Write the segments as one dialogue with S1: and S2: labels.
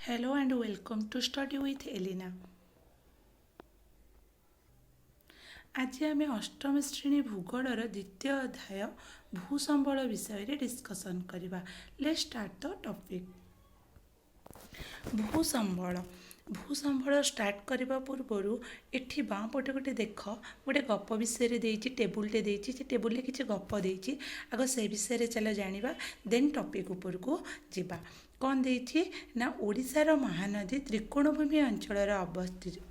S1: Hello and welcome to Study with Elena. ଆଜି ଆମେ ଅଷ୍ଟମ ଶ୍ରେଣୀ ଭୂଗୋଳର ଦ୍ୱିତୀୟ ଅଧ୍ୟାୟ ଭୂସମ୍ବଳ ବିଷୟରେ ଡିସ୍କସନ୍ କରିବା। Let's start the topic. ଭୂସମ୍ବଳ ଷ୍ଟାର୍ଟ କରିବା ପୂର୍ବରୁ ଏଠି ବାଁ ପଟେ ଗୋଟେ ଦେଖ, ଗୋଟେ ଗପ ବିଷୟରେ ଦେଇଛି, ଟେବୁଲଟେ ଦେଇଛି। ସେ ଟେବୁଲରେ କିଛି ଗପ ଦେଇଛି। ଆଗ ସେ ବିଷୟରେ ଚାଲ ଜାଣିବା, ଦେନ୍ ଟପିକ୍ ଉପରକୁ ଯିବା। କ'ଣ ଦେଇଛି ନା ଓଡ଼ିଶାର ମହାନଦୀ ତ୍ରିକୋଣଭୂମି ଅଞ୍ଚଳରେ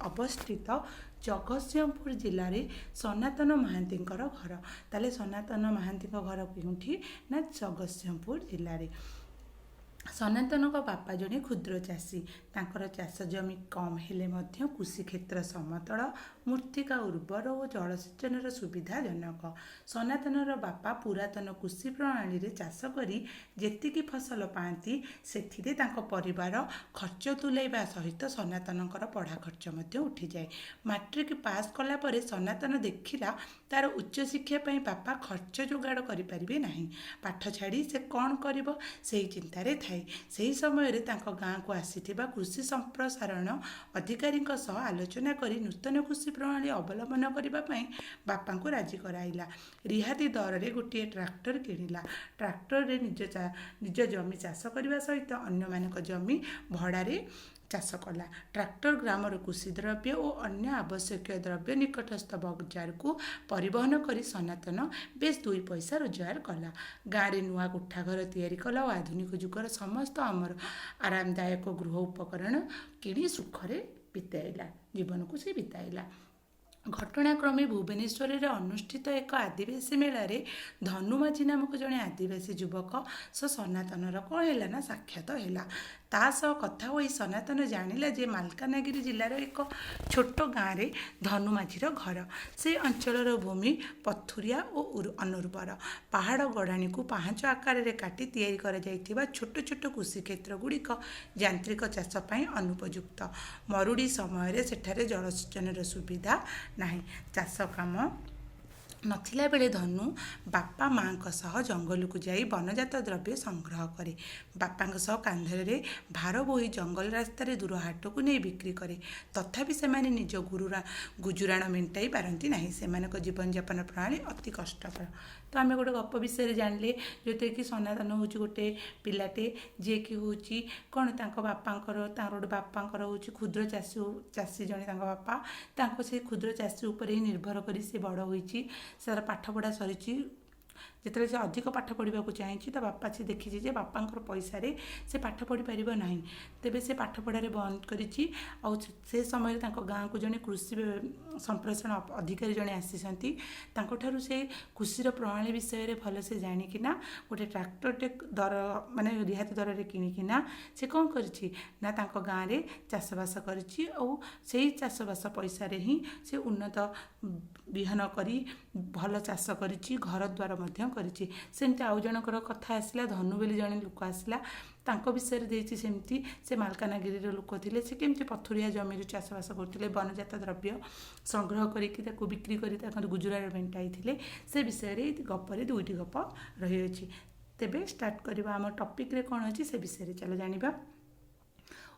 S1: ଅବସ୍ଥିତ ଜଗତସିଂହପୁର ଜିଲ୍ଲାରେ ସନାତନ ମହାନ୍ତିଙ୍କର ଘର। ତାହେଲେ ସନାତନ ମହାନ୍ତିଙ୍କ ଘର କେଉଁଠି ନା ଜଗତସିଂହପୁର ଜିଲ୍ଲାରେ। ସନାତନଙ୍କ ବାପା ଜଣେ କ୍ଷୁଦ୍ର ଚାଷୀ। ତାଙ୍କର ଚାଷ ଜମି କମ୍ ହେଲେ ମଧ୍ୟ କୃଷିକ୍ଷେତ୍ର ସମତଳ, ମୃତ୍ତିକା ଉର୍ବର ଓ ଜଳସେଚନର ସୁବିଧାଜନକ। ସନାତନର ବାପା ପୁରାତନ କୃଷି ପ୍ରଣାଳୀରେ ଚାଷ କରି ଯେତିକି ଫସଲ ପାଆନ୍ତି ସେଥିରେ ତାଙ୍କ ପରିବାର ଖର୍ଚ୍ଚ ତୁଲାଇବା ସହିତ ସନାତନଙ୍କର ପଢ଼ା ଖର୍ଚ୍ଚ ମଧ୍ୟ ଉଠିଯାଏ। ମାଟ୍ରିକ ପାସ୍ କଲା ପରେ ସନାତନ ଦେଖିଲା ତାର ଉଚ୍ଚଶିକ୍ଷା ପାଇଁ ବାପା ଖର୍ଚ୍ଚ ଯୋଗାଡ଼ କରିପାରିବେ ନାହିଁ। ପାଠ ଛାଡ଼ି ସେ କ'ଣ କରିବ ସେହି ଚିନ୍ତାରେ ଥାଏ। ସେହି ସମୟରେ ତାଙ୍କ ଗାଁକୁ ଆସିଥିବା କୃଷି ସମ୍ପ୍ରସାରଣ ଅଧିକାରୀଙ୍କ ସହ ଆଲୋଚନା କରି ନୂତନ କୃଷି ପ୍ରଣାଳୀ ଅବଲମ୍ବନ କରିବା ପାଇଁ ବାପାଙ୍କୁ ରାଜି କରାଇଲା। ରିହାତି ଦରରେ ଗୋଟିଏ ଟ୍ରାକ୍ଟର କିଣିଲା। ଟ୍ରାକ୍ଟରରେ ନିଜ ଜମି ଚାଷ କରିବା ସହିତ ଅନ୍ୟମାନଙ୍କ ଜମି ଭଡ଼ାରେ ଚାଷ କଲା। ଟ୍ରାକ୍ଟର ଗ୍ରାମର କୃଷି ଦ୍ରବ୍ୟ ଓ ଅନ୍ୟ ଆବଶ୍ୟକୀୟ ଦ୍ରବ୍ୟ ନିକଟସ୍ଥ ବଜାରକୁ ପରିବହନ କରି ସନାତନ ବେଶ 2 ପଇସା ରୋଜଗାର କଲା। ଗାଁରେ ନୂଆ କୋଠାଘର ତିଆରି କଲା ଓ ଆଧୁନିକ ଯୁଗର ସମସ୍ତ ଆରାମଦାୟକ ଗୃହ ଉପକରଣ କିଣି ସୁଖରେ ଜୀବନକୁ ସେ ବିତାଇଲା। ଘଟଣାକ୍ରମେ ଭୁବନେଶ୍ୱରରେ ଅନୁଷ୍ଠିତ ଏକ ଆଦିବାସୀ ମେଳାରେ ଧନୁ ମାଝୀ ନାମକ ଜଣେ ଆଦିବାସୀ ଯୁବକ ସନାତନର କ'ଣ ହେଲା ନା ସାକ୍ଷାତ ହେଲା। ତା ସହ କଥା ହୋଇ ସନାତନ ଜାଣିଲା ଯେ ମାଲକାନଗିରି ଜିଲ୍ଲାର ଏକ ଛୋଟ ଗାଁରେ ଧନୁ ମାଝୀର ଘର। ସେ ଅଞ୍ଚଳର ଭୂମି ପଥୁରିଆ ଓ ଅନୁର୍ବର। ପାହାଡ଼ ଗଡ଼ାଣିକୁ ପାହାଚ ଆକାରରେ କାଟି ତିଆରି କରାଯାଇଥିବା ଛୋଟ ଛୋଟ କୃଷିକ୍ଷେତ୍ର ଗୁଡ଼ିକ ଯାନ୍ତ୍ରିକ ଚାଷ ପାଇଁ ଅନୁପଯୁକ୍ତ। ମରୁଡ଼ି ସମୟରେ ସେଠାରେ ଜଳସେଚନର ସୁବିଧା ନାହିଁ। ଚାଷ କାମ ନଥିଲା ବେଳେ ଧନୁ ବାପା ମାଙ୍କ ସହ ଜଙ୍ଗଲକୁ ଯାଇ ବନଜାତ ଦ୍ରବ୍ୟ ସଂଗ୍ରହ କରେ। ବାପାଙ୍କ ସହ କାନ୍ଧରେ ଭାର ବୋହି ଜଙ୍ଗଲ ରାସ୍ତାରେ ଦୂର ହାଟକୁ ନେଇ ବିକ୍ରି କରେ। ତଥାପି ସେମାନେ ନିଜ ଗୁଜୁରାଣ ମେଣ୍ଟାଇ ପାରନ୍ତି ନାହିଁ। ସେମାନଙ୍କ ଜୀବନଯାପନ ପ୍ରଣାଳୀ ଅତି କଷ୍ଟକର। ତ ଆମେ ଗୋଟେ ଗପ ବିଷୟରେ ଜାଣିଲେ, ଯେଉଁଥିରେ କି ସନାତନ ହେଉଛି ଗୋଟେ ପିଲାଟେ ଯିଏକି ହେଉଛି କ'ଣ ତାଙ୍କ ଗୋଟେ ବାପାଙ୍କର ହେଉଛି କ୍ଷୁଦ୍ର ଚାଷୀ ଜଣେ ତାଙ୍କ ବାପା। ତାଙ୍କ ସେଇ କ୍ଷୁଦ୍ର ଚାଷୀ ଉପରେ ହିଁ ନିର୍ଭର କରି ସେ ବଡ଼ ହୋଇଛି। ତାର ପାଠପଢ଼ା ସରିଛି। ଯେତେବେଳେ ସେ ଅଧିକ ପାଠ ପଢ଼ିବାକୁ ଚାହିଁଛି ତା ବାପା ସେ ଦେଖିଛି ଯେ ବାପାଙ୍କର ପଇସାରେ ସେ ପାଠ ପଢ଼ିପାରିବ ନାହିଁ। ତେବେ ସେ ପାଠପଢ଼ାରେ ବନ୍ଦ କରିଛି। ଆଉ ସେ ସମୟରେ ତାଙ୍କ ଗାଁକୁ ଜଣେ କୃଷି ସମ୍ପ୍ରସାରଣ ଅଧିକାରୀ ଜଣେ ଆସିଛନ୍ତି। ତାଙ୍କଠାରୁ ସେ କୃଷିର ପ୍ରଣାଳୀ ବିଷୟରେ ଭଲସେ ଜାଣିକିନା ଗୋଟେ ଟ୍ରାକ୍ଟରଟେ ରିହାତି ଦରରେ କିଣିକିନା ସେ କ'ଣ କରିଛି ନା ତାଙ୍କ ଗାଁରେ ଚାଷବାସ କରିଛି। ଆଉ ସେଇ ଚାଷବାସ ପଇସାରେ ହିଁ ସେ ଉନ୍ନତ ବିହନ କରି ଭଲ ଚାଷ କରିଛି, ଘର ଦ୍ୱାର ମଧ୍ୟ କରିଛି। ସେମିତି ଆଉ ଜଣଙ୍କର କଥା ଆସିଲା, ଧନୁ ବୋଲି ଜଣେ ଲୋକ ଆସିଲା। ତାଙ୍କ ବିଷୟରେ ଦେଇଛି ସେମିତି। ସେ ମାଲକାନଗିରିର ଲୋକ ଥିଲେ। ସେ କେମିତି ପଥୁରିଆ ଜମିରୁ ଚାଷବାସ କରୁଥିଲେ, ବନଜାତ ଦ୍ରବ୍ୟ ସଂଗ୍ରହ କରିକି ତାକୁ ବିକ୍ରି କରି ତାଙ୍କର ଗୁଜୁରାଣ ମେଣ୍ଟାଇଥିଲେ। ସେ ବିଷୟରେ ଗପରେ 2ଟି ଗପ ରହିଅଛି। ତେବେ ଷ୍ଟାର୍ଟ କରିବା। ଆମ ଟପିକ୍ରେ କ'ଣ ଅଛି ସେ ବିଷୟରେ ଚାଲ ଜାଣିବା।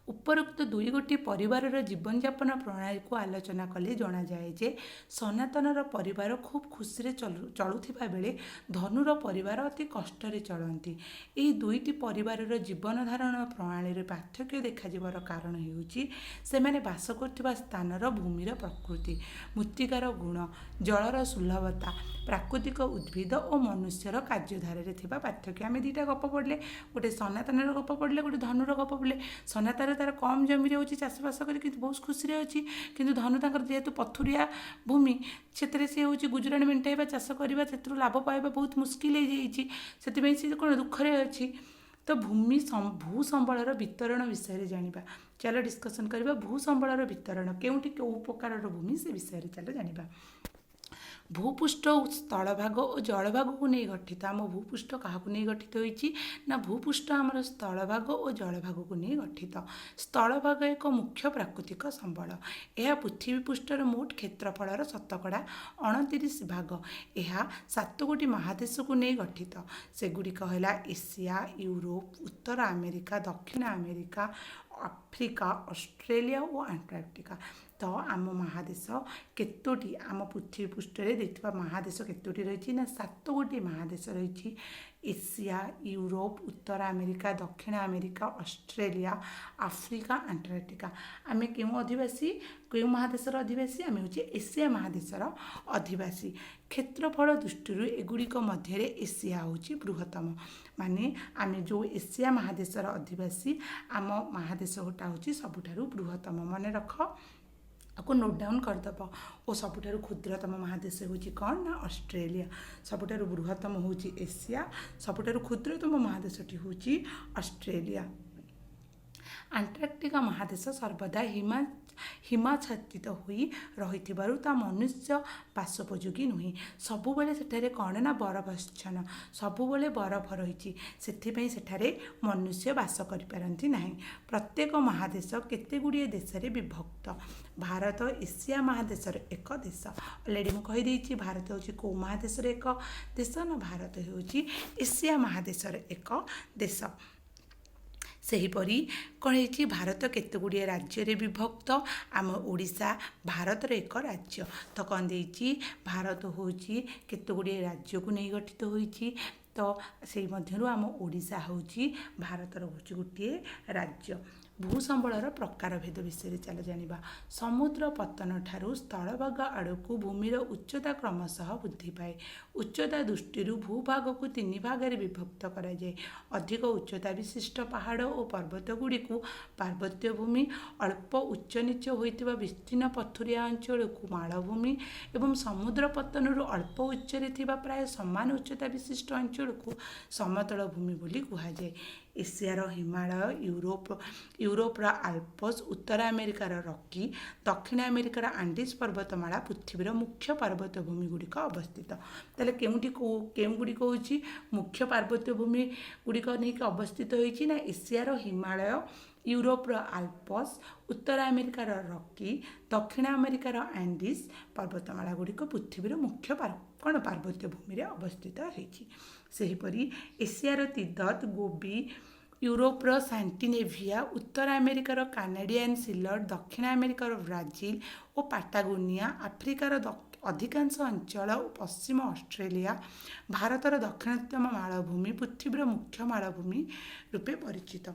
S1: ଉପରୋକ୍ତ 2ଗୋଟି ପରିବାରର ଜୀବନଯାପନ ପ୍ରଣାଳୀକୁ ଆଲୋଚନା କଲେ ଜଣାଯାଏ ଯେ ସନାତନର ପରିବାର ଖୁବ୍ ଖୁସିରେ ଚଳୁଥିବା ବେଳେ ଧନୁର ପରିବାର ଅତି କଷ୍ଟରେ ଚଳନ୍ତି। ଏହି 2ଟି ପରିବାରର ଜୀବନ ଧାରଣ ପ୍ରଣାଳୀରେ ପାର୍ଥକ୍ୟ ଦେଖାଯିବାର କାରଣ ହେଉଛି ସେମାନେ ବାସ କରୁଥିବା ସ୍ଥାନର ଭୂମିର ପ୍ରକୃତି, ମୃତ୍ତିକାର ଗୁଣ, ଜଳର ସୁଲଭତା, ପ୍ରାକୃତିକ ଉଦ୍ଭିଦ ଓ ମନୁଷ୍ୟର କାର୍ଯ୍ୟଧାରାରେ ଥିବା ପାର୍ଥକ୍ୟ। ଆମେ 2ଟା ଗପ ପଢ଼ିଲେ, ଗୋଟେ ସନାତନର ଗପ ପଢ଼ିଲେ, ଗୋଟେ ଧନୁର ଗପ ପଢ଼ିଲେ। ସନାତନ ତାର କମ୍ ଜମିରେ ହେଉଛି ଚାଷବାସ କରି କିନ୍ତୁ ବହୁତ ଖୁସିରେ ଅଛି। କିନ୍ତୁ ଧନୁ ତାଙ୍କର ଯେହେତୁ ପଥୁରିଆ ଭୂମି, ସେଥିରେ ସେ ହେଉଛି ଗୁଜୁରାଣ ମେଣ୍ଟାଇବା, ଚାଷ କରିବା, ସେଥିରୁ ଲାଭ ପାଇବା ବହୁତ ମୁସ୍କିଲ ହେଇଯାଇଛି। ସେଥିପାଇଁ ସେ କ'ଣ ଦୁଃଖରେ ଅଛି। ତ ଭୂସମ୍ବଳର ବିତରଣ ବିଷୟରେ ଜାଣିବା। ଚାଲ ଡିସ୍କସନ୍ କରିବା। ଭୂସମ୍ବଳର ବିତରଣ କେଉଁଠି କେଉଁ ପ୍ରକାରର ଭୂମି ସେ ବିଷୟରେ ଚାଲ ଜାଣିବା। ଭୂପୃଷ୍ଠ ସ୍ଥଳଭାଗ ଓ ଜଳଭାଗକୁ ନେଇ ଗଠିତ। ଆମ ଭୂପୃଷ୍ଠ କାହାକୁ ନେଇ ଗଠିତ ହୋଇଛି ନା ଭୂପୃଷ୍ଠ ଆମର ସ୍ଥଳଭାଗ ଓ ଜଳଭାଗକୁ ନେଇ ଗଠିତ। ସ୍ଥଳଭାଗ ଏକ ମୁଖ୍ୟ ପ୍ରାକୃତିକ ସମ୍ବଳ। ଏହା ପୃଥିବୀ ପୃଷ୍ଠର ମୋଟ କ୍ଷେତ୍ରଫଳର 29% ଏହା 7ଗୋଟି ମହାଦେଶକୁ ନେଇ ଗଠିତ। ସେଗୁଡ଼ିକ ହେଲା ଏସିଆ, ୟୁରୋପ, ଉତ୍ତର ଆମେରିକା, ଦକ୍ଷିଣ ଆମେରିକା, आफ्रिका ऑस्ट्रेलिया और अंटार्कटिका। तो आम महादेश केतोटी आम पृथ्वी पृष्ठ देखा महादेश केतोटी रही ना 7 गोटी महादेश रही। एशिया, यूरोप, उत्तर अमेरिका, दक्षिण अमेरिका, ऑस्ट्रेलिया, आफ्रिका, अंटार्कटिका। आम क्यों अधिवासी क्यों महादेशर अधिवासी आम हूँ एशिया महादेशर अधिवासी। क्षेत्रफल दृष्टि एगुड़िक मध्य एशिया हूँ बृहत्तम माने आम जो एशिया महादेशर अधिवासी आम महादेश गोटा हूँ सबुठारु बृहत्तम। मन रख आपको नोट डाउन करदेव। और सबुठारु क्षुद्रतम महादेश हूँ कौन ना ऑस्ट्रेलिया। सबुठारु बृहत्तम हूँ एशिया, सबुठारु क्षुद्रतम महादेशटी हूँ ऑस्ट्रेलिया। अंटार्कटिका महादेश सर्वदा हिमाच्छादित होई रही ता मनुष्य बासोपयोगी नुहे। सबुबले सेठारे कौन ना बरफाच्छन्न सबुबले बरफ रही से मनुष्य बास करिपारंती नाही। प्रत्येक महादेश केतेगुड़िए देश रे विभक्त। भारत एशिया महादेशर एक देश। अलरेडी मुझे कहीदे भारत हूँ कौ महादेशर एक देश ना भारत हूँ एशिया महादेशर एक देश। सेहीपरि कौन है भारत केतेगुड़िए राज्य रे विभक्त। आम ओडिशा भारतर एक राज्य। तो कौन दे भारत हूँ केतेगुड़िए राज्य को नहीं गठित होईची। तो से मध्यरु आम ओडिशा हूँ भारतर हूँ गोटे राज्य। भूसंबलर प्रकार भेद विषय चल जानिबा। समुद्र पतन ठारू स्थलभाग आड़कू भूमिर उच्चता क्रमशः वृद्धि पाए। उच्चता दृष्टि भूभाग को 3 भाग में विभक्त करा जाए। अधिक उच्चता विशिष्ट पहाड़ और पर्वत गुड़ी को पार्वत्य भूमि, अल्प उच्च नीच होइतिबा विस्तीर्ण पथुरिया अंचल को मालभूमि एवं समुद्र पतन अल्प उच्चरे थिबा प्राय समान उच्चता विशिष्ट अंचल को समतल भूमि बोली कहुए। एशियार हिमालय, यूरोपर आल्प्स, उत्तर अमेरिकार रॉकी, दक्षिण अमेरिकार आंडीज पर्वतमाला पृथ्वीर मुख्य पर्वत भूमि गुड़िक अवस्थित। ताले केउं गुड़िक होची मुख्य पर्वत भूमि गुड़िक नहीं अवस्थित होईची ना एशियार हिमालय, यूरोपर आल्प्स, उत्तर अमेरिकार रॉकी, दक्षिण अमेरिकार आंडीज पर्वतमाला गुड़िक पृथ्वीर मुख्य कौन पार्वत्य भूमि अवस्थित होईची। सेहीपरि एशियार तिब्बत, गोबी, यूरोपर सैंटिनेविया, उत्तर अमेरिकार कानाडियन सिलर, दक्षिण अमेरिकार ब्राजिल और पाटागोनिया, आफ्रिकार अधिकांश अंचल और पश्चिम ऑस्ट्रेलिया भारतर दक्षिणतम मालभूमि पृथ्वीर मुख्य मालभूमि रूपे परिचित।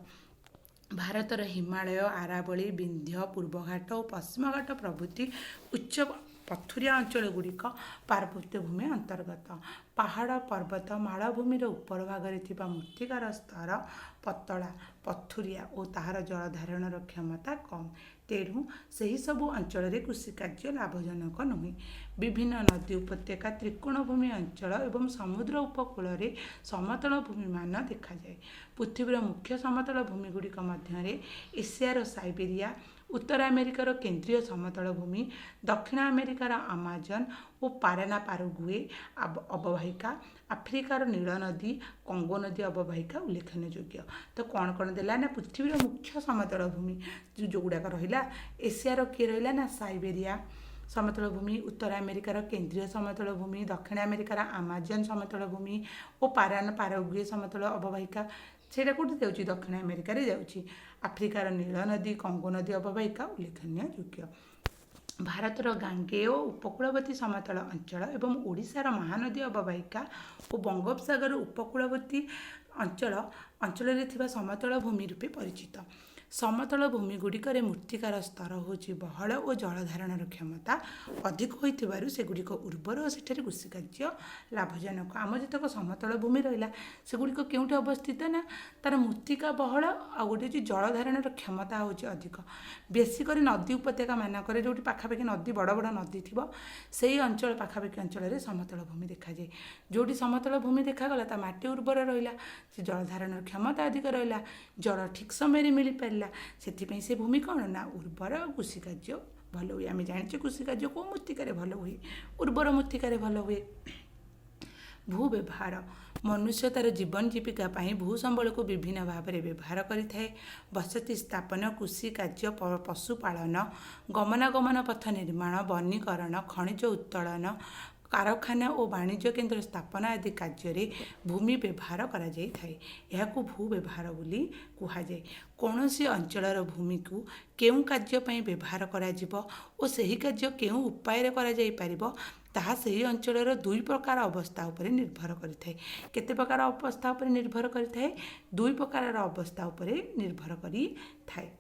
S1: भारतर हिमालय, आरावली, विंध्य, पूर्वघाट और पश्चिमघाट प्रभृति उच्च पथुरिया अंचल गुड़िक पार्वत्य भूमि अंतर्गत। पहाड़ पर्वत मालभूमिर उपर भाग में मृत्तिकार स्तर पतला पथुरिया और ताहार जलधारण क्षमता कम। तेणु सही सबु अंचल कृषि कार्य लाभजनक नुहे। विभिन्न नदी उपत्यका, त्रिकोणभूमि अंचल एवं समुद्र उपकूल रे समतल भूमिमान देखा जाए। पृथ्वीर मुख्य समतल भूमि गुड़िक मध्य एशियार साइबेरिया, उत्तर अमेरिकार केंद्रीय समतल भूमि, दक्षिण अमेरिकार आमाजन और पाराना पारुगुए अववाहिका, आफ्रिकार नील नदी, कंगो नदी अववाहिका उल्लेखनीय योग्य। तो कौन देला ना पृथ्वीर मुख्य समतल भूमि जो गुड़ाक रहा एशियार किए रहा ना साइबेरिया समतल भूमि, उत्तर अमेरिकार केंद्रीय समतल भूमि, दक्षिण अमेरिकार आमाजन समतल भूमि और पाराना पारुगुए समतल अववाहिका सेटा कौटी जाऊँगी दक्षिण अमेरिकार जाऊँगी। आफ्रिकार नील नदी, कंगो नदी अववाहिका उल्लेखनीय योग्य। भारतर गांगेय उपकूलवर्ती समतल अंचल एवं ओडिशार महानदी अववाहिका और बंगोपसागर उपकूलवर्ती अंचल समतल भूमि रूपे परिचित। समतल भूमि गुड़िक मृत्तिकार स्तर हूँ बहल और जलधारण क्षमता अधिक होइथिबारु सेगुड़िक उर्वर और सेठारे कृषि कार्य लाभजनक। आम जतक समतल भूमि रहा सेगुड़िक केउठी अवस्थित ना तार मृत्तिका बहल आ गोटे जलधारण क्षमता हूँ अधिक। बेसिक नदी उपत्यका मानक जो पाखापाखि नदी बड़ बड़ नदी थी से अंचल पाखापाखि अंचल समतल भूमि देखा जाए। जोटी समतल भूमि देखागला ता माटी उर्वर रहा, जलधारण क्षमता अधिक रहा, जल ठीक समय मिल पारा से भूमि कौन ना उर्वर कृषि कार्य भल हुए। आम जाने कृषि कार्य कौ मृत्तिकार भल हुए, उर्वर मृत्तिकार भल हुए। भू व्यवहार मनुष्य तार जीवन जीविका भू संबल को विभिन्न भाव में व्यवहार करें। बसति स्थापन, कृषि कार्य, पशुपालन, गमनागमन पथ निर्माण, वनीकरण, खनिज उत्तोलन कारखाना और वाणिज्य केन्द्र स्थापना आदि कार्य भूमि व्यवहार करा जाई थाए। एहाकू भू व्यवहार बोली कुहाଯାଏ। कौनसी अंचलर भूमि को केउं कार्य पई व्यवहार करा जिवो और सही कार्य केउं उपाय करा जाई परिबो ताहा सही अंचलर दुई प्रकार अवस्था उपरे निर्भर करिथाए। केते प्रकार अवस्था उपरे निर्भर करिथाए? दुई प्रकार अवस्था उपरे निर्भर करिथाए।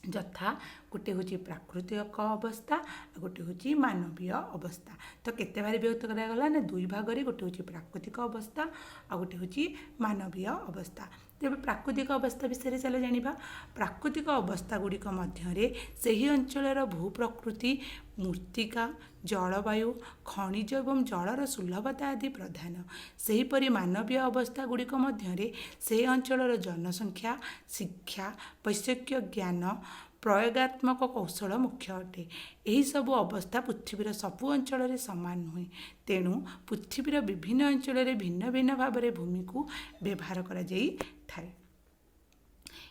S1: ଯଥା गोटे हूँ प्राकृतिक अवस्था और गोटे हूँ मानवीय अवस्था। तो केते बार विभक्त करागला ना दुई भाग रे, गोटे हूँ प्राकृतिक अवस्था और गोटे हूँ मानवीय अवस्था। तेज प्राकृतिक अवस्था विषय चल जाना। प्राकृतिक अवस्था गुड़िक मध्य सही अंचलर भू प्रकृति, मृत्तिका, जलवायु, खनिज एवं जलर सुलभता आदि प्रधान। सेहीपरि मानवीय अवस्था गुड़िक मध्य से अंचलर जनसंख्या, शिक्षा, वैषयिक ज्ञान, प्रयोगात्मक कौशल मुख्य अटे। यही सबु अवस्था पृथ्वीर सबु अंचल सामान नुहे। तेणु पृथ्वीर विभिन्न अंचल भिन्न भिन्न भाव में भूमि को व्यवहार करा जाई थाए।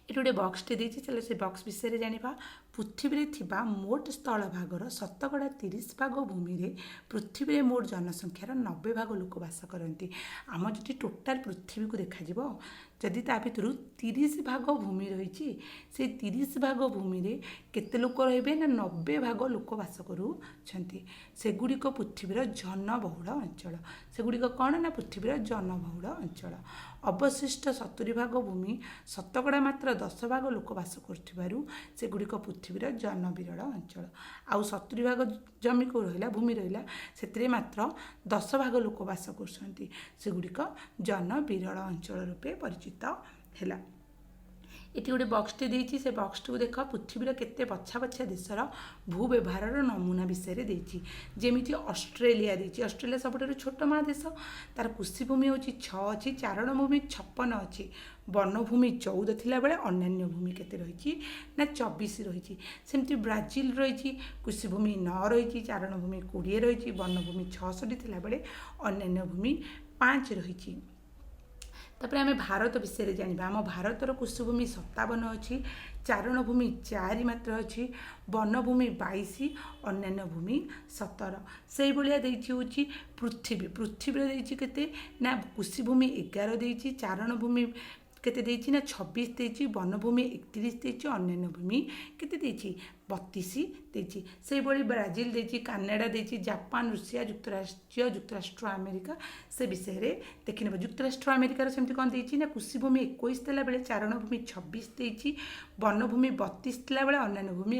S1: ये गोटे बक्सटे देती, चलो से बक्स विषय जाना। पृथ्वी थिबा मोट स्थल भागर 30% भूमि रे पृथ्वी रे मोट जनसंख्यार 90% लोक बास करती। आम जो टोटाल पृथ्वी को देखा जदि ता भितर 30% भूमि रही, से 30% भूमि रे केते लोक रे ना 90% लोक बास करुछंती। सेगुड़िक पृथ्वीर जनबहुल अंचल। सेगुड़िक कौन ना पृथ्वीर जनबहुल अंचल। अवशिष्ट 70% भूमि शतकड़ा मात्र 10% लोक बास करुथिबारु सेगुड़िक पृथ्वीर जनविरल अंचल। आउ 70% जमी को रहिला, भूमि रहिला, सेतिरे मात्र 10% लोक बास करछंती। सेगुड़िक जनविरल अंचल रूपे परिचित हैला। ये गोटे बक्सटे देती, से बक्सटी को देख पृथ्वीर केते बछा बछा देशर भू व्यवहार नमूना विषय देती। जेमिति ऑस्ट्रेलिया देती। ऑस्ट्रेलिया सबुठारु छोट महादेश। तार कृषिभूमि हूँ 6 अच्छी, चारण भूमि 56 अच्छी, वनभूमि 14 थिला बेले अन्यान्य भूमि केते रही ना 24 रही। सेमती ब्राजिल रही, कृषिभूमि 9 रही, चारण भूमि 20 रही, वनभूमि 66 थिला बेले अन्यान्य भूमि 5 रही। तापर आम भारत विषय जाना। आम भारतर कृषिभूमि 57 अच्छी, चारण भूमि 4 मात्र अच्छी, वनभूमि 22, अन्यान्य भूमि 17। से भाया हूँ पृथ्वी। पृथ्वी देती केते ना कृषिभूमि 11 देती, चारण भूमि केते देती ना 26 देती, वनभूमि 31 देती, अन्यान्य भूमि केते देती 32 देती। से भाई ब्राजिल देती, कानाडा देती, जापान, रूसिया, युक्तराष्ट्र, युक्तराष्ट्र अमेरिका से विषय देखी ने। युक्तराष्ट्र अमेरिकार सेमती कौन देती ना कृषिभूमि 21 थिला बेले चारण भूमि 26 देती, वनभूमि 32 थिला बेले अन्यान्य भूमि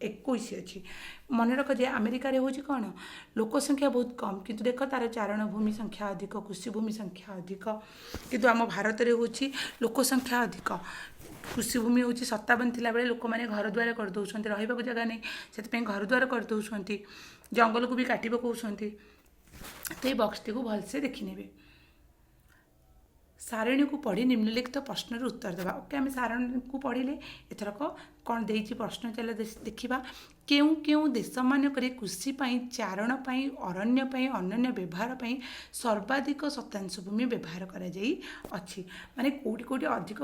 S1: 21 अच्छी। मन रख जे अमेरिका हूँ कौन लोक संख्या बहुत कम, किंतु देख तार चारण भूमि संख्या अधिक, कृषिभूमि संख्या अधिक। किंतु आम भारत में हूँ लोक संख्या अधिक, कृषिभूमि हूँ 57 थिला बेले लोक मैंने घर द्वार करदे, रही जगह नहीं, से घर द्वार करदे, जंगल को भी काटी पकाउछंती। तो ये बक्सटी को भलसे देखिने। सारणी को पढ़ी निम्नलिखित प्रश्न उत्तर देवा। ओके, आम सारणी को पढ़िले। एथरक कौन देती प्रश्न चल देखा। केउं केउं देश मानक कृषि चारण अरण्य अन्य व्यवहार सर्वाधिक शतांश भूमि व्यवहार करा जाई अछि। माने कोटी कोटी अधिक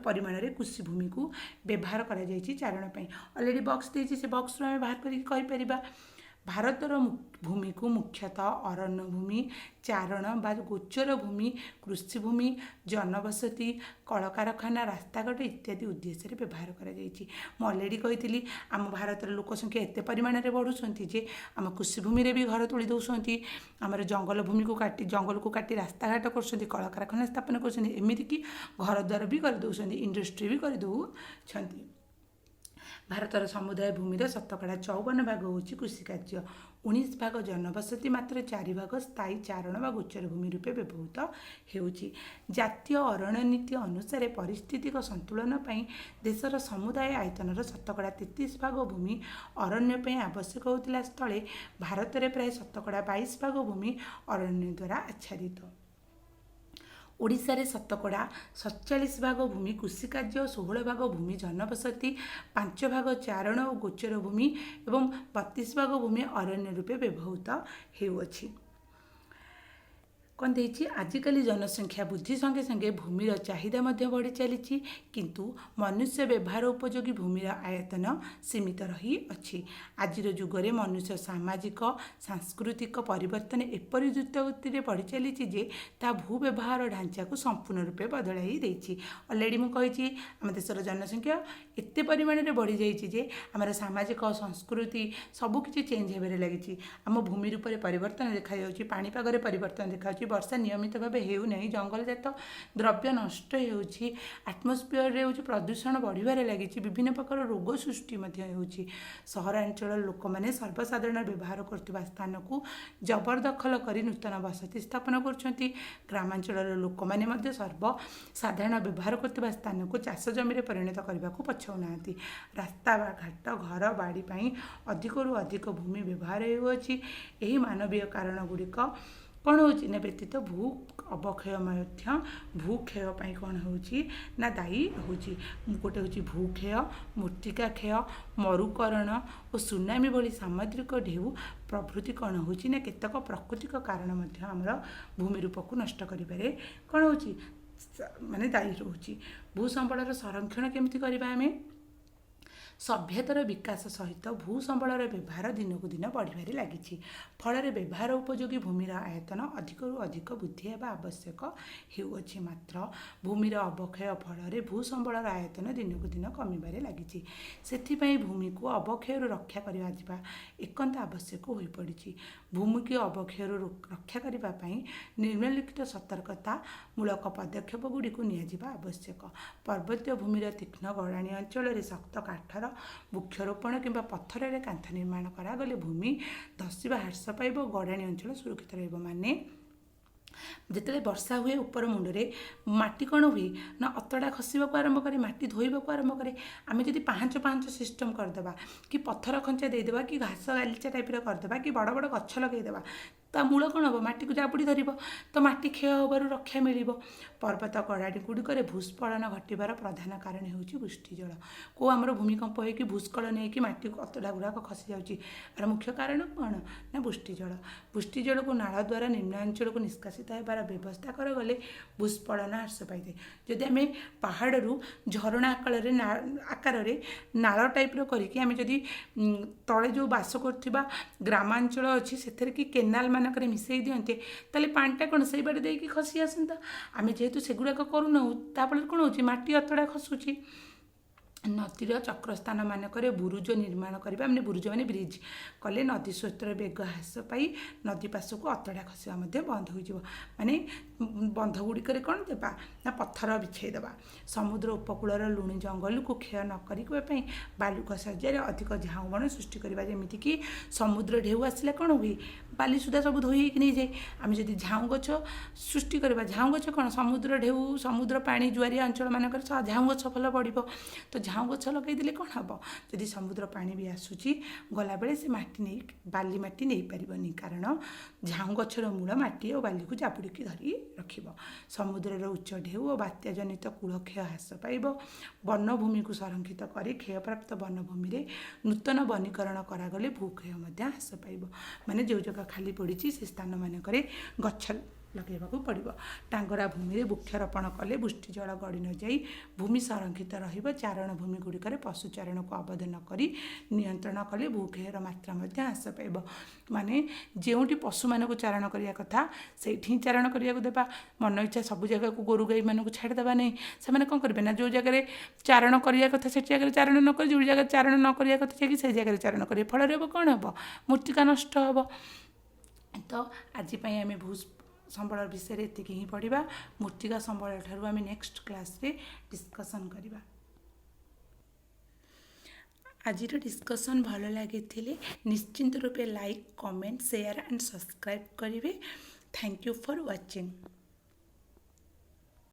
S1: परिमाण रे कृषि भूमि को व्यवहार करा जाई चारण। ऑलरेडी बॉक्स देती, से बॉक्स आम बाहर कर भारतर भूमि को मुख्यतः अरण्य भूमि, चारण बा गोचर भूमि, कृषिभूमि, जनबसति, कलकारखाना, रास्ताघाट इत्यादि उद्देश्य व्यवहार कर। ऑलरेडी कही आम भारत लोक संख्या एत परिमाण में बढ़ुंट जे आम कृषिभूमि भी घर तोड़ी दौरान, आमर जंगल भूमि को काटी जंगल को काटी रास्ताघाट कर, कलकारखाना स्थापन करमतीक घर द्वार भी करदे, इंडस्ट्री भी करदे। भारतर समुदाय भूमिर 54% हूँ कृषि कार्य, 19% जनबसति, मात्र 4% स्थायी चारण व गोचर भूमि रूपे व्यवहृत होउछि। जातीय अरण्य नीति अनुसार पारिस्थितिक संतुलन पई देशर समुदाय आयतनर 33% भूमि अरण्य आवश्यक होता स्थले भारत में प्राय 22% भूमि अरण्य द्वारा आच्छादित। ओडिशा रे 47% भूमि कृषिकार्य, 16% भूमि जनबसति, 5% चारण और गोचर भूमि एवं 32% भूमि अरण्य रूपे व्यवहृत होउछि। କ'ଣ ଦେଇଛି ଆଜିକାଲି ଜନସଂଖ୍ୟା ବୃଦ୍ଧି ସଙ୍ଗେ ସଙ୍ଗେ ଭୂମିର ଚାହିଦା ମଧ୍ୟ ବଢ଼ି ଚାଲିଛି କିନ୍ତୁ ମନୁଷ୍ୟ ବ୍ୟବହାର ଉପଯୋଗୀ ଭୂମିର ଆୟତନ ସୀମିତ ରହିଅଛି। ଆଜିର ଯୁଗରେ ମନୁଷ୍ୟ ସାମାଜିକ ସାଂସ୍କୃତିକ ପରିବର୍ତ୍ତନ ଏପରି ଦ୍ରୁତ ଗତିରେ ବଢ଼ି ଚାଲିଛି ଯେ ତାହା ଭୂ ବ୍ୟବହାର ଢାଞ୍ଚାକୁ ସମ୍ପୂର୍ଣ୍ଣ ରୂପେ ବଦଳାଇ ଦେଇଛି। ଅଲରେଡ଼ି ମୁଁ କହିଛି ଆମ ଦେଶର ଜନସଂଖ୍ୟା ଏତେ ପରିମାଣରେ ବଢ଼ିଯାଇଛି ଯେ ଆମର ସାମାଜିକ ସଂସ୍କୃତି ସବୁକିଛି ଚେଞ୍ଜ ହେବାରେ ଲାଗିଛି। ଆମ ଭୂମି ରୂପରେ ପରିବର୍ତ୍ତନ ଦେଖାଯାଉଛି, ପାଣିପାଗରେ ପରିବର୍ତ୍ତନ ଦେଖାଯାଉଛି, ବର୍ଷା ନିୟମିତ ଭାବେ ହେଉନାହିଁ, ଜଙ୍ଗଲଜାତ ଦ୍ରବ୍ୟ ନଷ୍ଟ ହେଉଛି, ଆଟମସ୍ଫିୟରରେ ହେଉଛି ପ୍ରଦୂଷଣ ବଢ଼ିବାରେ ଲାଗିଛି, ବିଭିନ୍ନ ପ୍ରକାର ରୋଗ ସୃଷ୍ଟି ମଧ୍ୟ ହେଉଛି। ସହରାଞ୍ଚଳର ଲୋକମାନେ ସର୍ବସାଧାରଣ ବ୍ୟବହାର କରୁଥିବା ସ୍ଥାନକୁ ଜବରଦଖଲ କରି ନୂତନ ବସତି ସ୍ଥାପନ କରୁଛନ୍ତି। ଗ୍ରାମାଞ୍ଚଳର ଲୋକମାନେ ମଧ୍ୟ ସର୍ବସାଧାରଣ ବ୍ୟବହାର କରୁଥିବା ସ୍ଥାନକୁ ଚାଷ ଜମିରେ ପରିଣତ କରିବାକୁ ପଛଉନାହାନ୍ତି। ରାସ୍ତା ଘାଟ ଘର ବାଡ଼ି ପାଇଁ ଅଧିକରୁ ଅଧିକ ଭୂମି ବ୍ୟବହାର ହେଉଅଛି। ଏହି ମାନବୀୟ କାରଣ ଗୁଡ଼ିକ କ'ଣ ହେଉଛି ନା ବ୍ୟତୀତ ଭୂ ଅବକ୍ଷୟ ମଧ୍ୟ ଭୂକ୍ଷୟ ପାଇଁ କ'ଣ ହେଉଛି ନା ଦାୟୀ ହେଉଛି। ଗୋଟେ ହେଉଛି ଭୂକ୍ଷୟ, ମୃତ୍ତିକା କ୍ଷୟ, ମରୁକରଣ ଓ ସୁନାମି ଭଳି ସାମୁଦ୍ରିକ ଢେଉ ପ୍ରଭୃତି କ'ଣ ହେଉଛି ନା କେତେକ ପ୍ରାକୃତିକ କାରଣ ମଧ୍ୟ ଆମର ଭୂମି ରୂପକୁ ନଷ୍ଟ କରିବାରେ କ'ଣ ହେଉଛି ମାନେ ଦାୟୀ ରହୁଛି। ଭୂ ସମ୍ବଳର ସଂରକ୍ଷଣ କେମିତି କରିବା ଆମେ? ସଭ୍ୟତାର ବିକାଶ ସହିତ ଭୂ ସମ୍ବଳର ବ୍ୟବହାର ଦିନକୁ ଦିନ ବଢ଼ିବାରେ ଲାଗିଛି। ଫଳରେ ବ୍ୟବହାର ଉପଯୋଗୀ ଭୂମିର ଆୟତନ ଅଧିକରୁ ଅଧିକ ବୃଦ୍ଧି ହେବା ଆବଶ୍ୟକ ହେଉଅଛି। ମାତ୍ର ଭୂମିର ଅବକ୍ଷୟ ଫଳରେ ଭୂ ସମ୍ବଳର ଆୟତନ ଦିନକୁ ଦିନ କମିବାରେ ଲାଗିଛି। ସେଥିପାଇଁ ଭୂମିକୁ ଅବକ୍ଷୟରୁ ରକ୍ଷା କରିବା ଏକାନ୍ତ ଆବଶ୍ୟକ ହୋଇପଡ଼ିଛି। ଭୂମିକୁ ଅବକ୍ଷୟରୁ ରକ୍ଷା କରିବା ପାଇଁ ନିମ୍ନଲିଖିତ ସତର୍କତାମୂଳକ ପଦକ୍ଷେପ ଗୁଡ଼ିକୁ ନିଆଯିବା ଆବଶ୍ୟକ। ପର୍ବତୀୟ ଭୂମିର ତୀକ୍ଷ୍ଣ ଗଡ଼ାଣି ଅଞ୍ଚଳରେ ଶକ୍ତ କାଠର ବୃକ୍ଷରୋପଣ କିମ୍ବା ପଥରରେ କାନ୍ଥ ନିର୍ମାଣ କରାଗଲେ ଭୂମି ଧସିବା ହ୍ରାସ ପାଇବ, ଗଡ଼ାଣି ଅଞ୍ଚଳ ସୁରକ୍ଷିତ ରହିବ। ମାନେ ଯେତେବେଳେ ବର୍ଷା ହୁଏ ଉପର ମୁଣ୍ଡରେ ମାଟି କ'ଣ ହୁଏ ନା ଅତଡ଼ା ଖସିବାକୁ ଆରମ୍ଭ କରେ, ମାଟି ଧୋଇବାକୁ ଆରମ୍ଭ କରେ। ଆମେ ଯଦି ପାହାଞ୍ଚ ସିଷ୍ଟମ୍ କରିଦେବା କି ପଥର ଖଞ୍ଚା ଦେଇଦେବା କି ଘାସ ଗାଲିଚା ଟାଇପ୍ର କରିଦେବା କି ବଡ଼ ବଡ଼ ଗଛ ଲଗାଇଦେବା, ତା ମୂଳ କ'ଣ ହେବ ମାଟିକୁ ଜାବୁଡ଼ି ଧରିବ, ତ ମାଟି କ୍ଷୟ ହେବାରୁ ରକ୍ଷା ମିଳିବ। ପର୍ବତ ଗଡ଼ାଣି ଗୁଡ଼ିକରେ ଭୂସ୍ଖଳନ ଘଟିବାର ପ୍ରଧାନ କାରଣ ହେଉଛି ବୃଷ୍ଟିଜଳ। କେଉଁ ଆମର ଭୂମିକମ୍ପ ହୋଇକି ଭୂସ୍ଖଳନ ହେଇକି ମାଟିକୁ ଅତଡ଼ା ଗୁଡ଼ାକ ଖସିଯାଉଛି, ଏହାର ମୁଖ୍ୟ କାରଣ କ'ଣ ନା ବୃଷ୍ଟିଜଳ। ବୃଷ୍ଟିଜଳକୁ ନାଳ ଦ୍ୱାରା ନିମ୍ନ ଅଞ୍ଚଳକୁ ନିଷ୍କାସିତ ହେବାର ବ୍ୟବସ୍ଥା କରାଗଲେ ଭୂସ୍ଖଳନ ହ୍ରାସ ପାଇଥାଏ। ଯଦି ଆମେ ପାହାଡ଼ରୁ ଝରଣା ଆକାରରେ ନାଳ ଟାଇପ୍ର କରିକି ଆମେ ଯଦି ତଳେ ଯେଉଁ ବାସ କରୁଥିବା ଗ୍ରାମାଞ୍ଚଳ ଅଛି ସେଥିରେ କି କେନାଲ ମାନଙ୍କରେ ମିଶାଇ ଦିଅନ୍ତେ, ତାହେଲେ ପାଣିଟା କ'ଣ ସେଇ ବାଟେ ଦେଇକି ଖସି ଆସନ୍ତା। ଆମେ ଯେହେତୁ ସେଗୁଡ଼ାକ କରୁନାହୁଁ, ତାଫଳରେ କ'ଣ ହେଉଛି ମାଟି ଅତଡ଼ା ଖସୁଛି। ନଦୀର ଚକ୍ରସ୍ଥାନ ମାନଙ୍କରେ ବୁରୁଜ ନିର୍ମାଣ କରିବା, ମାନେ ବୁରୁଜ ମାନେ ବ୍ରିଜ୍ କଲେ ନଦୀ ସ୍ରୋତର ବେଗ ହ୍ରାସ ପାଇ ନଦୀ ପାଶକୁ ଅତଡ଼ା ଖସିବା ମଧ୍ୟ ବନ୍ଦ ହୋଇଯିବ। ମାନେ ବନ୍ଧ ଗୁଡ଼ିକରେ କ'ଣ ଦେବା ନା ପଥର ବିଛାଇ ଦେବା। ସମୁଦ୍ର ଉପକୂଳର ଲୁଣି ଜଙ୍ଗଲକୁ କ୍ଷୟ ନ କରିବା ପାଇଁ ବାଲୁକା ସାହାଯ୍ୟରେ ଅଧିକ ଝାଉଁ ବଣ ସୃଷ୍ଟି କରିବା। ଯେମିତିକି ସମୁଦ୍ର ଢେଉ ଆସିଲେ କ'ଣ ହୁଏ, ବାଲି ସୁଦ୍ଧା ସବୁ ଧୋଇ ହେଇକି ନେଇଯାଏ। ଆମେ ଯଦି ଝାଉଁ ଗଛ ସୃଷ୍ଟି କରିବା, ଝାଉଁ ଗଛ କ'ଣ ସମୁଦ୍ର ଢେଉ ସମୁଦ୍ର ପାଣି ଜୁଆରିଆ ଅଞ୍ଚଳ ମାନଙ୍କରେ ଝାଉଁ ଗଛ ଭଲ ବଢ଼ିବ। ତ ଝାଉଁ ଗଛ ଲଗାଇଦେଲେ କ'ଣ ହେବ, ଯଦି ସମୁଦ୍ର ପାଣି ବି ଆସୁଛି ଗଲାବେଳେ ସେ ବାଲି ମାଟି ନେଇପାରିବନି, କାରଣ ଝାଉଁ ଗଛର ମୂଳ ମାଟି ଓ ବାଲିକୁ ଜାବୁଡ଼ିକି ଧରି ରଖିବ। ସମୁଦ୍ରର ଉଚ୍ଚ ଢେଉ ଓ ବାତ୍ୟା ଜନିତ କୂଳକ୍ଷୟ ହ୍ରାସ ପାଇବ। ବନଭୂମିକୁ ସଂରକ୍ଷିତ କରି କ୍ଷୟପ୍ରାପ୍ତ ବନଭୂମିରେ ନୂତନ ବନୀକରଣ କରାଗଲେ ଭୂକ୍ଷୟ ମଧ୍ୟ ହ୍ରାସ ପାଇବ। ମାନେ ଯେଉଁ ଜାଗା ଖାଲି ପଡ଼ିଛି ସେ ସ୍ଥାନ ମାନଙ୍କରେ ଗଛ ଲଗାଇବାକୁ ପଡ଼ିବ। ଟାଙ୍ଗରା ଭୂମିରେ ବୃକ୍ଷରୋପଣ କଲେ ବୃଷ୍ଟିଜଳ ଗଡ଼ି ନଯାଇ ଭୂମି ସଂରକ୍ଷିତ ରହିବ। ଚାରଣ ଭୂମି ଗୁଡ଼ିକରେ ପଶୁଚାରଣକୁ ଅବୋଧ ନ କରି ନିୟନ୍ତ୍ରଣ କଲେ ଭୂକ୍ଷୟର ମାତ୍ରା ମଧ୍ୟ ହ୍ରାସ ପାଇବ। ମାନେ ଯେଉଁଠି ପଶୁମାନଙ୍କୁ ଚାରଣ କରିବା କଥା ସେଇଠି ହିଁ ଚାରଣ କରିବାକୁ ଦେବା। ମନ ଇଚ୍ଛା ସବୁ ଜାଗାକୁ ଗୋରୁ ଗାଈମାନଙ୍କୁ ଛାଡ଼ିଦେବା ନାହିଁ। ସେମାନେ କ'ଣ କରିବେ ନା ଯେଉଁ ଜାଗାରେ ଚାରଣ କରିବା କଥା ସେଠି ଜାଗାରେ ଚାରଣ ନ କରି ଯେଉଁ ଜାଗାରେ ଚାରଣ ନ କରିବା କଥା ଯାଇକି ସେଇ ଜାଗାରେ ଚାରଣ କରିବେ। ଫଳରେ ହେବ କ'ଣ ହେବ, ମୃତ୍ତିକା ନଷ୍ଟ ହେବ। ତ ଆଜି ପାଇଁ ଆମେ ଭୂ ସମ୍ବଳ ବିଷୟରେ ଏତିକି ହିଁ ପଢ଼ିବା। ମୃତ୍ତିକା ସମ୍ବଳ ଠାରୁ ଆମେ ନେକ୍ସଟ କ୍ଲାସ୍ରେ ଡିସ୍କସନ୍ କରିବା। ଆଜିର ଡିସ୍କସନ୍ ଭଲ ଲାଗିଥିଲେ ନିଶ୍ଚିନ୍ତ ରୂପେ like, comment, share and subscribe କରିବେ। Thank you for watching.